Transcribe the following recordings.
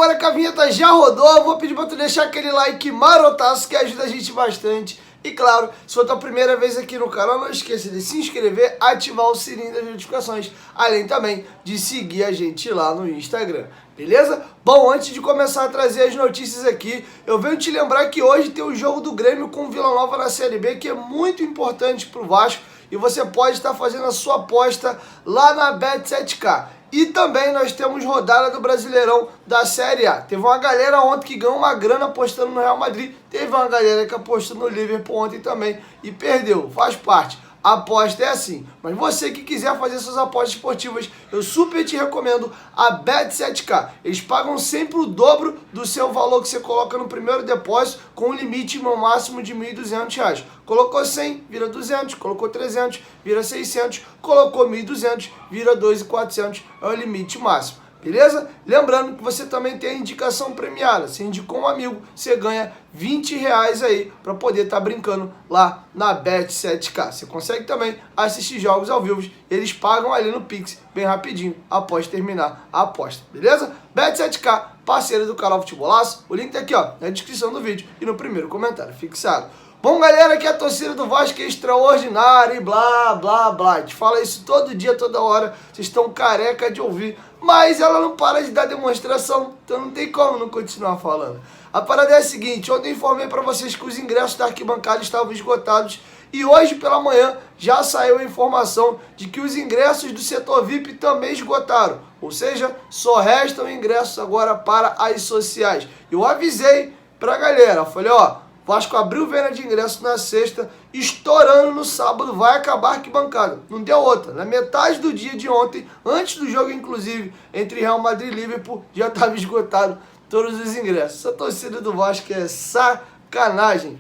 agora que a vinheta já rodou, eu vou pedir pra tu deixar aquele like marotaço que ajuda a gente bastante. E claro, se for tua primeira vez aqui no canal, não esqueça de se inscrever, ativar o sininho das notificações, além também de seguir a gente lá no Instagram, beleza? Bom, antes de começar a trazer as notícias aqui, eu venho te lembrar que hoje tem o jogo do Grêmio com o Vila Nova na Série B, que é muito importante pro Vasco, e você pode estar fazendo a sua aposta lá na Bet7k. E também nós temos rodada do Brasileirão da Série A. Teve uma galera ontem que ganhou uma grana apostando no Real Madrid. Teve uma galera que apostou no Liverpool ontem também e perdeu. Faz parte. A aposta é assim. Mas você que quiser fazer suas apostas esportivas, eu super te recomendo a Bet7k. Eles pagam sempre o dobro do seu valor que você coloca no primeiro depósito, com um limite no máximo de R$ 1.200. Colocou 100, vira 200. Colocou 300, vira 600. Colocou 1.200, vira 2.400. É o limite máximo. Beleza? Lembrando que você também tem a indicação premiada. Se indicou um amigo, você ganha R$ 20 aí para poder estar brincando lá na Bet7k. Você consegue também assistir jogos ao vivo. Eles pagam ali no Pix bem rapidinho após terminar a aposta. Beleza? Bet7k, parceira do canal Futebolaço. O link tá aqui ó, na descrição do vídeo e no primeiro comentário fixado. Bom, galera, que a torcida do Vasco é extraordinária e blá, blá, blá. A gente fala isso todo dia, toda hora. Vocês estão careca de ouvir. Mas ela não para de dar demonstração, então não tem como não continuar falando. A parada é a seguinte, ontem eu informei para vocês que os ingressos da arquibancada estavam esgotados. E hoje pela manhã já saiu a informação de que os ingressos do setor VIP também esgotaram. Ou seja, só restam ingressos agora para as sociais. Eu avisei pra galera, falei ó... Vasco abriu venda de ingresso na sexta, estourando no sábado, vai acabar a arquibancada. Não deu outra. Na metade do dia de ontem, antes do jogo inclusive, entre Real Madrid e Liverpool, já estava esgotado todos os ingressos. Essa torcida do Vasco é sacanagem.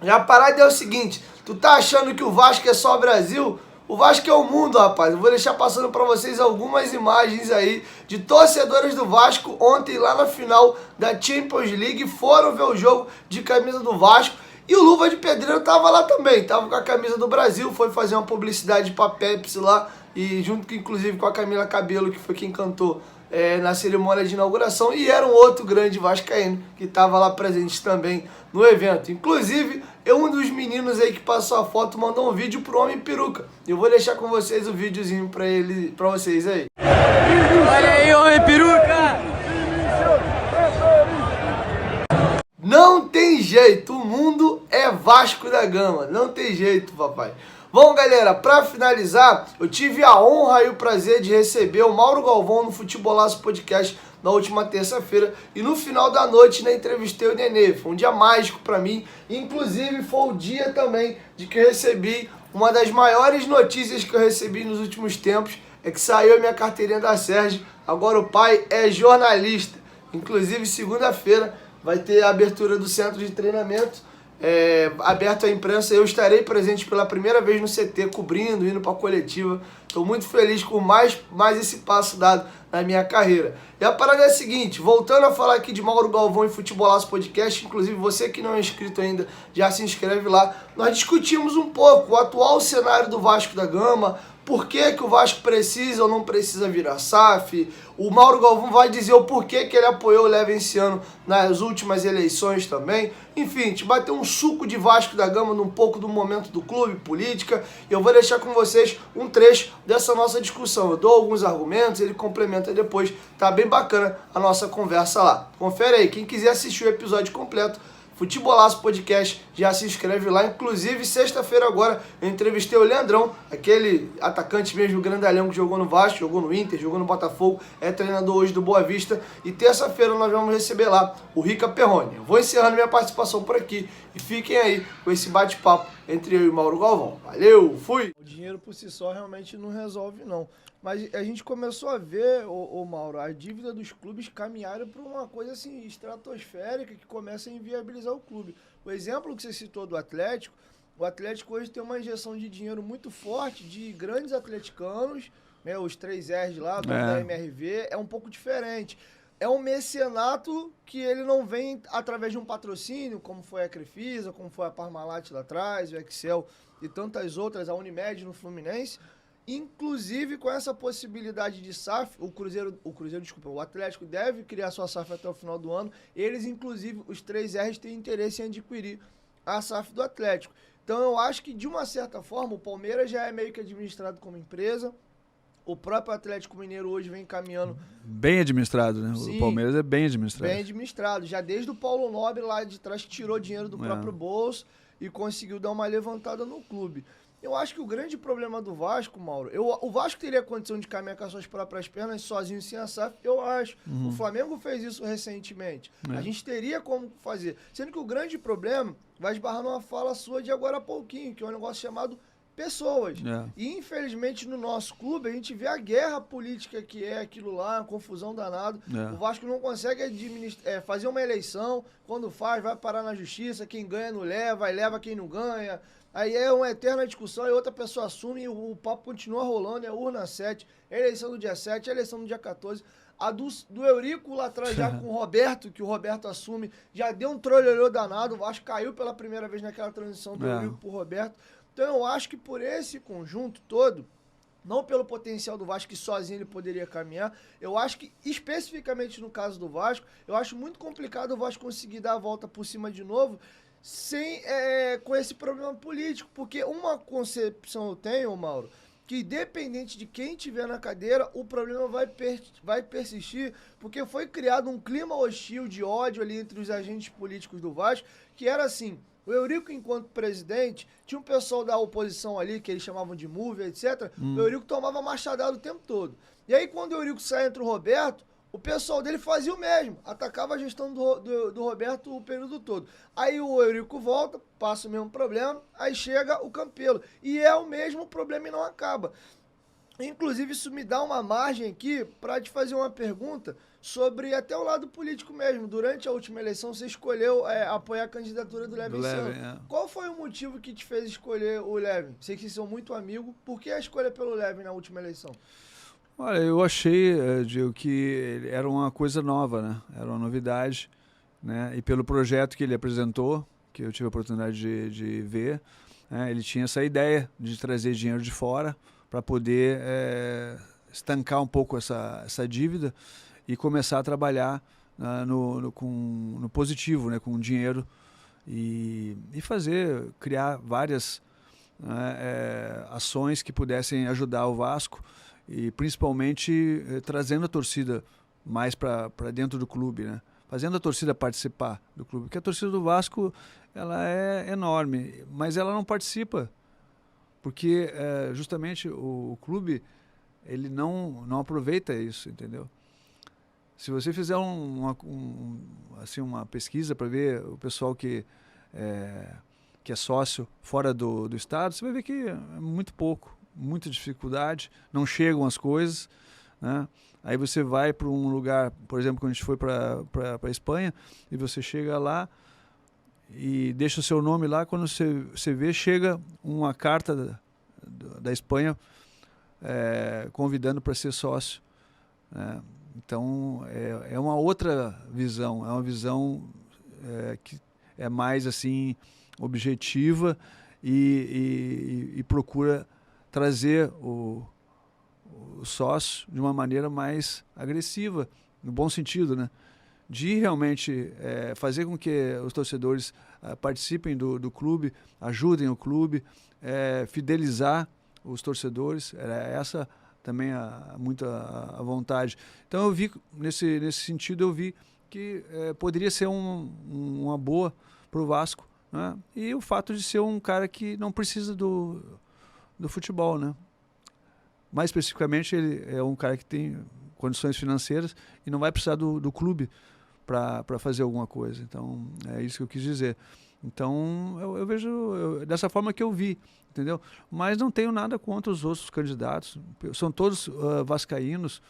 E a parada é o seguinte, tu tá achando que o Vasco é só Brasil? O Vasco é o mundo, rapaz. Eu vou deixar passando para vocês algumas imagens aí de torcedores do Vasco ontem lá na final da Champions League. Foram ver o jogo de camisa do Vasco. E o Luva de Pedreiro tava lá também. Tava com a camisa do Brasil. Foi fazer uma publicidade pra Pepsi lá. E junto, inclusive, com a Camila Cabello, que foi quem cantou na cerimônia de inauguração. E era um outro grande vascaíno que estava lá presente também no evento. Inclusive, um dos meninos aí que passou a foto mandou um vídeo pro Homem Peruca. Eu vou deixar com vocês o videozinho pra vocês aí. Olha aí, Homem Peruca! Não tem jeito, o mundo é Vasco da Gama. Não tem jeito, papai. Bom, galera, para finalizar, eu tive a honra e o prazer de receber o Mauro Galvão no Futebolaço Podcast na última terça-feira. E no final da noite, né, entrevistei o Nenê. Foi um dia mágico para mim. Inclusive, foi o dia também de que eu recebi uma das maiores notícias que eu recebi nos últimos tempos. É que saiu a minha carteirinha da Sérgio. Agora o pai é jornalista. Inclusive, segunda-feira vai ter a abertura do centro de treinamento. Aberto à imprensa, eu estarei presente pela primeira vez no CT, cobrindo, indo para a coletiva. Estou muito feliz com mais esse passo dado na minha carreira. E a parada é a seguinte, voltando a falar aqui de Mauro Galvão e Futebolaço Podcast, inclusive você que não é inscrito ainda, já se inscreve lá. Nós discutimos um pouco o atual cenário do Vasco da Gama, por que o Vasco precisa ou não precisa virar SAF. O Mauro Galvão vai dizer o porquê que ele apoiou o Leva esse ano nas últimas eleições também. Enfim, a gente bateu um suco de Vasco da Gama num pouco do momento do clube, política. E eu vou deixar com vocês um trecho dessa nossa discussão. Eu dou alguns argumentos, ele complementa depois. Tá bem bacana a nossa conversa lá. Confere aí, quem quiser assistir o episódio completo, Futebolaço Podcast, já se inscreve lá. Inclusive, sexta-feira agora, eu entrevistei o Leandrão, aquele atacante mesmo, grandalhão que jogou no Vasco, jogou no Inter, jogou no Botafogo, é treinador hoje do Boa Vista. E terça-feira nós vamos receber lá o Rica Perrone. Eu vou encerrando minha participação por aqui e fiquem aí com esse bate-papo entre eu e o Mauro Galvão. Valeu, fui! O dinheiro por si só realmente não resolve, não. Mas a gente começou a ver, ô Mauro, a dívida dos clubes caminharam para uma coisa assim estratosférica que começa a inviabilizar o clube. O exemplo que você citou do Atlético, o Atlético hoje tem uma injeção de dinheiro muito forte de grandes atleticanos, né, os 3 R's lá, da MRV, é um pouco diferente. É um mecenato que ele não vem através de um patrocínio, como foi a Crefisa, como foi a Parmalat lá atrás, o Excel e tantas outras, a Unimed no Fluminense. Inclusive, com essa possibilidade de SAF, o Atlético deve criar sua SAF até o final do ano. Eles, inclusive, os 3Rs têm interesse em adquirir a SAF do Atlético. Então, eu acho que, de uma certa forma, o Palmeiras já é meio que administrado como empresa. O próprio Atlético Mineiro hoje vem caminhando... Bem administrado, né? Sim, o Palmeiras é bem administrado. Bem administrado. Já desde o Paulo Nobre lá de trás, que tirou dinheiro do próprio bolso e conseguiu dar uma levantada no clube. Eu acho que o grande problema do Vasco, Mauro, o Vasco teria condição de caminhar com as suas próprias pernas sozinho, sem a SAF, eu acho. O Flamengo fez isso recentemente. A gente teria como fazer. Sendo que o grande problema vai esbarrar numa fala sua de agora há pouquinho, que é um negócio chamado pessoas. E, infelizmente, no nosso clube, a gente vê a guerra política que é aquilo lá, a confusão danada. O Vasco não consegue fazer uma eleição, quando faz, vai parar na justiça, quem ganha não leva, aí leva quem não ganha. Aí é uma eterna discussão, e outra pessoa assume e o papo continua rolando, é urna 7, é eleição do dia 7, é eleição do dia 14. A do Eurico lá atrás já com o Roberto, que o Roberto assume, já deu um trololô danado, o Vasco caiu pela primeira vez naquela transição do Eurico pro Roberto. Então eu acho que por esse conjunto todo, não pelo potencial do Vasco, que sozinho ele poderia caminhar, eu acho que, especificamente no caso do Vasco, eu acho muito complicado o Vasco conseguir dar a volta por cima de novo, com esse problema político, porque uma concepção eu tenho, Mauro, que independente de quem estiver na cadeira, o problema vai persistir, porque foi criado um clima hostil de ódio ali entre os agentes políticos do Vasco, que era assim: o Eurico, enquanto presidente, tinha um pessoal da oposição ali, que eles chamavam de MUV, etc. O Eurico tomava machadada o tempo todo. E aí, quando o Eurico sai entre o Roberto, o pessoal dele fazia o mesmo, atacava a gestão do Roberto o período todo. Aí o Eurico volta, passa o mesmo problema, aí chega o Campelo. E é o mesmo problema e não acaba. Inclusive, isso me dá uma margem aqui para te fazer uma pergunta sobre até o lado político mesmo. Durante a última eleição, você escolheu apoiar a candidatura do Levin Santos. Qual foi o motivo que te fez escolher o Levin? Sei que vocês são muito amigos. Por que a escolha pelo Levin na última eleição? Olha, eu achei, Diego, que era uma coisa nova, né? Era uma novidade, né? E pelo projeto que ele apresentou, que eu tive a oportunidade de ver, né? Ele tinha essa ideia de trazer dinheiro de fora para poder estancar um pouco essa dívida e começar a trabalhar no positivo, né? Com dinheiro e criar várias ações que pudessem ajudar o Vasco, e principalmente trazendo a torcida mais para dentro do clube, né? Fazendo a torcida participar do clube, porque a torcida do Vasco ela é enorme, mas ela não participa, porque justamente o clube ele não aproveita isso, entendeu? Se você fizer uma pesquisa para ver o pessoal que é sócio fora do estado, você vai ver que é muito pouco, muita dificuldade, não chegam as coisas, né? Aí você vai para um lugar, por exemplo, quando a gente foi para a Espanha, e você chega lá e deixa o seu nome lá, quando você vê, chega uma carta da Espanha convidando para ser sócio, né? Então é uma outra visão, é uma visão que é mais assim objetiva e procura trazer o sócio de uma maneira mais agressiva, no bom sentido, né? De realmente fazer com que os torcedores participem do clube, ajudem o clube, fidelizar os torcedores. Era essa também muita vontade. Então eu vi, nesse sentido, eu vi que poderia ser uma boa para o Vasco, né? E o fato de ser um cara que não precisa do futebol, né? Mais especificamente, ele é um cara que tem condições financeiras e não vai precisar do clube para fazer alguma coisa. Então, é isso que eu quis dizer. Então, eu vejo dessa forma que eu vi, entendeu? Mas não tenho nada contra os outros candidatos. São todos vascaínos,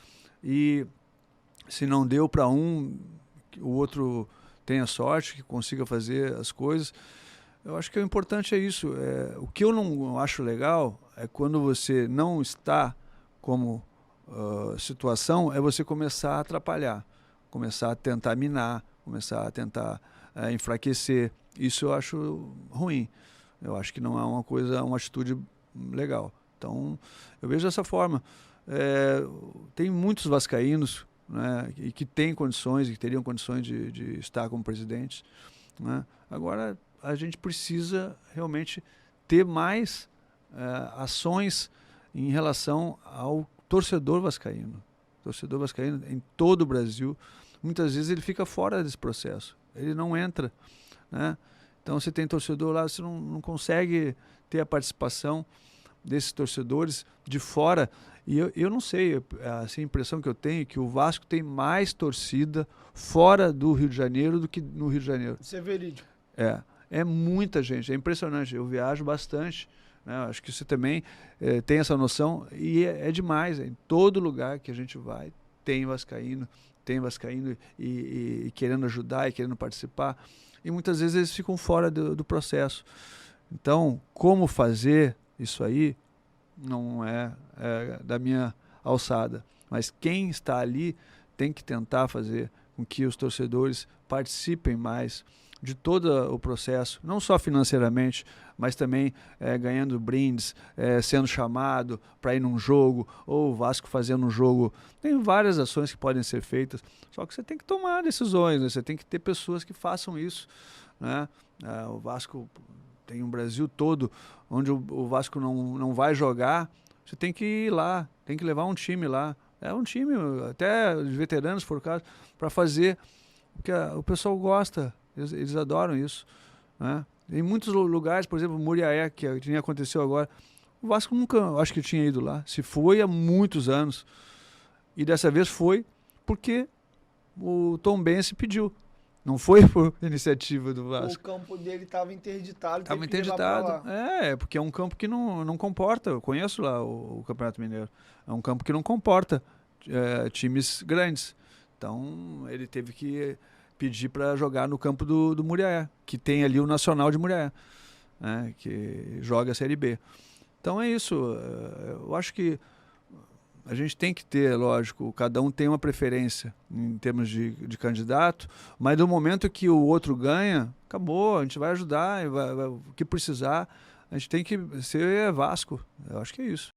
e se não deu para um, o outro tenha sorte, que consiga fazer as coisas. Eu acho que o importante é isso. O que eu não acho legal é quando você não está como situação, é você começar a atrapalhar, começar a tentar minar, começar a tentar enfraquecer. Isso eu acho ruim. Eu acho que não é uma atitude legal. Então, eu vejo dessa forma. Tem muitos vascaínos, né, e que têm condições, e que teriam condições de estar como presidentes, né? Agora, a gente precisa realmente ter mais ações em relação ao torcedor vascaíno. Torcedor vascaíno em todo o Brasil, muitas vezes ele fica fora desse processo, ele não entra, né? Então, você tem torcedor lá, você não consegue ter a participação desses torcedores de fora. E eu não sei, assim, a impressão que eu tenho é que o Vasco tem mais torcida fora do Rio de Janeiro do que no Rio de Janeiro. Isso é verídico. É muita gente, é impressionante. Eu viajo bastante, né? Acho que você também tem essa noção, e é demais. Em todo lugar que a gente vai, tem vascaíno e querendo ajudar e querendo participar. E muitas vezes eles ficam fora do processo. Então, como fazer isso aí não é da minha alçada. Mas quem está ali tem que tentar fazer com que os torcedores participem mais de todo o processo, não só financeiramente, mas também ganhando brindes, sendo chamado para ir num jogo, ou o Vasco fazendo um jogo. Tem várias ações que podem ser feitas, só que você tem que tomar decisões, né? Você tem que ter pessoas que façam isso, né? O Vasco tem um Brasil todo onde o Vasco não vai jogar, você tem que ir lá, tem que levar um time lá. Um time, até os veteranos, se for o caso, para fazer, porque o pessoal gosta, eles adoram isso, né? Em muitos lugares, por exemplo, Muriaé, que aconteceu agora, o Vasco nunca, acho que tinha ido lá, se foi há muitos anos, e dessa vez foi porque o Tombense pediu. Não foi por iniciativa do Vasco. O campo dele estava interditado. Estava interditado. Porque é um campo que não comporta. Eu conheço lá o Campeonato Mineiro. É um campo que não comporta times grandes. Então, ele teve que pedir para jogar no campo do Muriaé, que tem ali o Nacional de Muriaé, né, que joga a Série B. Então, é isso. Eu acho que a gente tem que ter, lógico, cada um tem uma preferência em termos de candidato, mas no momento que o outro ganha, acabou, a gente vai ajudar, o que precisar, a gente tem que ser Vasco. Eu acho que é isso.